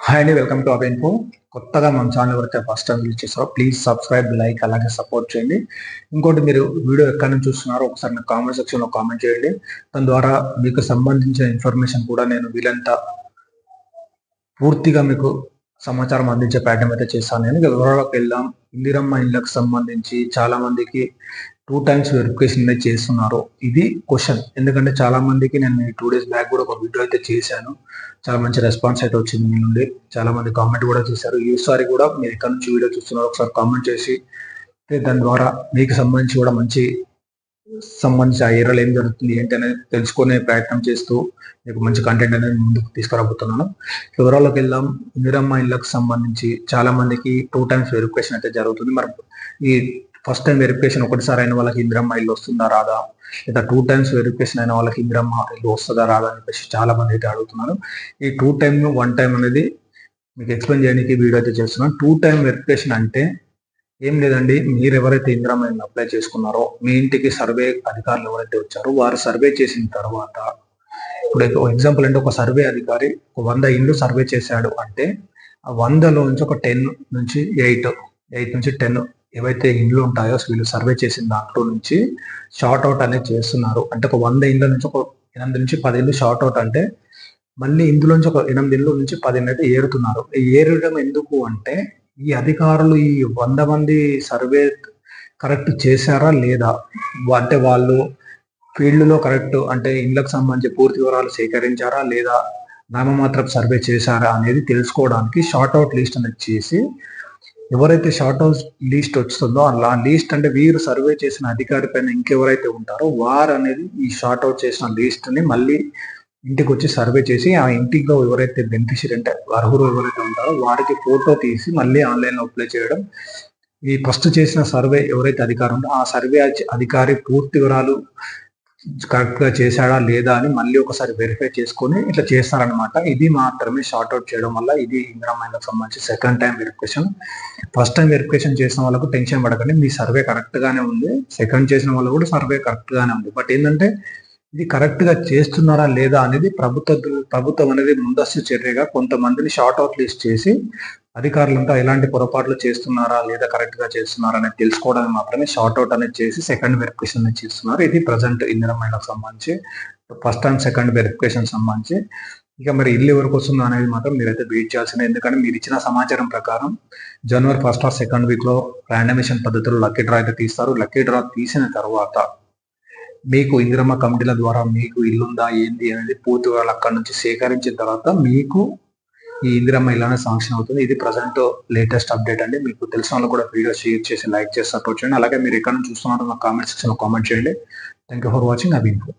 Hi అండి, welcome to అబెన్ఫో. కొత్తగా మన ఛానల్ ఎవరైతే ఫస్ట్ టైం విజిట్ చేస్తారో ప్లీజ్ సబ్స్క్రైబ్, లైక్, అలాగే సపోర్ట్ చేయండి. ఇంకోటి, మీరు వీడియో ఎక్కడి నుంచి చూస్తున్నారో ఒకసారి నాకు కామెంట్ సెక్షన్లో కామెంట్ చేయండి. దాని ద్వారా మీకు సంబంధించిన ఇన్ఫర్మేషన్ కూడా నేను వీలంత పూర్తిగా మీకు సమాచారం అందించే ప్రయత్నం అయితే చేస్తాను. నేను వివరాలకు వెళ్దాం. ఇందిరమ్మ ఇళ్ళకు సంబంధించి చాలా మందికి 2 టైమ్స్ వెరిఫికేషన్ అనేది చేస్తున్నారు. ఇది క్వశ్చన్. ఎందుకంటే చాలా మందికి నేను 2 days బ్యాక్ కూడా ఒక వీడియో అయితే చేశాను. చాలా మంచి రెస్పాన్స్ అయితే వచ్చింది మీ నుండి. చాలా మంది కామెంట్ కూడా చేశారు. ఈసారి కూడా మీరు ఎక్కడి నుంచి వీడియో చూస్తున్నారో ఒకసారి కామెంట్ చేసి, దాని ద్వారా మీకు సంబంధించి కూడా సంబంధించి ఆ ఏరియాలో ఏం జరుగుతుంది ఏంటి అనేది తెలుసుకునే ప్రయత్నం చేస్తూ మీకు మంచి కంటెంట్ అనేది ముందుకు తీసుకురాబోతున్నాను. వివరాల్లోకి వెళ్దాం. ఇందిరమ్మ ఇళ్ళకు సంబంధించి చాలా మందికి 2 times వెరిఫికేషన్ అయితే జరుగుతుంది. మరి ఈ ఫస్ట్ టైం వెరిఫికేషన్ ఒకటిసారి అయిన వాళ్ళకి ఇందిరమ్మ ఇల్లు వస్తుందా రాదా, లేదా 2 times వెరిఫికేషన్ అయిన వాళ్ళకి ఇందిరమ్మ ఇల్లు వస్తుందా రాదా అని చెప్పేసి చాలా మంది అయితే అడుగుతున్నారు. ఈ 2 time 1 time అనేది మీకు ఎక్స్ప్లెయిన్ చేయడానికి వీడియో అయితే చేస్తున్నాను. 2 time వెరిఫికేషన్ అంటే ఏం లేదండి. మీరు ఎవరైతే ఇందిరమ్మ ఇల్లు అప్లై చేసుకున్నారో మీ ఇంటికి సర్వే అధికారులు ఎవరైతే వచ్చారో వారు సర్వే చేసిన తర్వాత, ఇప్పుడు ఎగ్జాంపుల్ అంటే ఒక సర్వే అధికారి 100 ఇండ్లు సర్వే చేశాడు అంటే ఆ 100లో నుంచి ఒక 10 నుంచి 8 నుంచి 10 ఏవైతే ఇండ్లు ఉంటాయో వీళ్ళు సర్వే చేసిన దాంట్లో నుంచి షార్ట్ అవుట్ అనేది చేస్తున్నారు. అంటే ఒక 100 ఇండ్ల నుంచి ఒక 8 నుంచి 10 ఇండ్లు షార్ట్ అవుట్ అంటే మళ్ళీ ఇందులోంచి ఒక 8 ఇండ్ల నుంచి 10 ఇండ్లు అయితే ఏరుతున్నారు. ఏరడం ఎందుకు అంటే ఈ అధికారులు ఈ 100 మంది సర్వే కరెక్ట్ చేశారా లేదా, అంటే వాళ్ళు ఫీల్డ్లో కరెక్ట్ అంటే ఇండ్లకు సంబంధించి పూర్తి వివరాలు సేకరించారా లేదా, నామమాత్రపు సర్వే చేశారా అనేది తెలుసుకోవడానికి షార్ట్ అవుట్ లిస్ట్ అనేది చేసి, ఎవరైతే షార్ట్ అవుట్ లిస్ట్ వస్తుందో ఆ లిస్ట్ అంటే వీరు సర్వే చేసిన అధికారి పైన ఇంకెవరైతే ఉంటారో వారు అనేది ఈ షార్ట్ అవుట్ చేసిన లిస్ట్ ని మళ్ళీ ఇంటికి వచ్చి సర్వే చేసి ఆ ఇంటిలో ఎవరైతే బెనిఫిషియరీ అంటే అర్హులు ఎవరైతే ఉంటారో వారికి ఫోటో తీసి మళ్ళీ ఆన్లైన్లో అప్లై చేయడం. ఈ ఫస్ట్ చేసిన సర్వే ఎవరైతే అధికారి ఉందో ఆ సర్వే అధికారి పూర్తి వివరాలు కరెక్ట్ గా చేశాడా లేదా అని మళ్ళీ ఒకసారి వెరిఫై చేసుకొని ఇట్లా చేస్తారనమాట. ఇది మాత్రమే షార్ట్ అవుట్ చేయడం వల్ల ఇది ఇందిరమ్మ ఇళ్ళకి సంబంధించి second time verification. First time verification చేసిన వాళ్ళకు టెన్షన్ పడకండి, మీ సర్వే కరెక్ట్ గానే ఉంది. సెకండ్ చేసిన వాళ్ళు కూడా సర్వే కరెక్ట్ గానే ఉంది. బట్ ఏంటంటే ఇది కరెక్ట్ గా చేస్తున్నారా లేదా అనేది ప్రభుత్వం అనేది ముందస్తు చర్యగా కొంతమందిని షార్ట్ అవుట్ లిస్ట్ చేసి అధికారులంతా ఎలాంటి పొరపాట్లు చేస్తున్నారా లేదా కరెక్ట్ గా చేస్తున్నారా అనేది తెలుసుకోవడానికి మాత్రమే షార్ట్ అవుట్ అనేది చేసి సెకండ్ వెరిఫికేషన్ అనేది చేస్తున్నారు. ఇది ప్రజెంట్ ఇందిరమ్మ ఇళ్ళకి సంబంధించి ఫస్ట్ అండ్ సెకండ్ వెరిఫికేషన్ సంబంధించి. ఇక మరి ఇల్లు ఎవరికి వస్తుందో అనేది మాత్రం మీరైతే వెయిట్ చేయాల్సిందే. ఎందుకంటే మీరు ఇచ్చిన సమాచారం ప్రకారం January 1st or 2nd week లో ర్యాండమేషన్ పద్ధతిలో లక్కీ డ్రా అయితే తీస్తారు. లక్కీ డ్రా తీసిన తర్వాత మీకు ఇందిరమ్మ కమిటీల ద్వారా మీకు ఇల్లుందా ఏంది అనేది పూర్తి వాళ్ళు అక్కడ నుంచి సేకరించిన తర్వాత మీకు ఈ ఇందిరమ్మ ఇల్లు అనేది శాంక్షన్ అవుతుంది. ఇది ప్రజెంట్ లేటెస్ట్ అప్డేట్ అండి. మీకు తెలిసిన వాళ్ళు కూడా వీడియో షేర్ చేసి లైక్ చేసి సపోర్ట్ చేయండి. అలాగే మీరు ఎక్కడ నుంచి చూస్తున్నారో నాకు కామెంట్ సెక్షన్ లో కామెంట్ చేయండి. Thank you for watching అబిన్ఫో.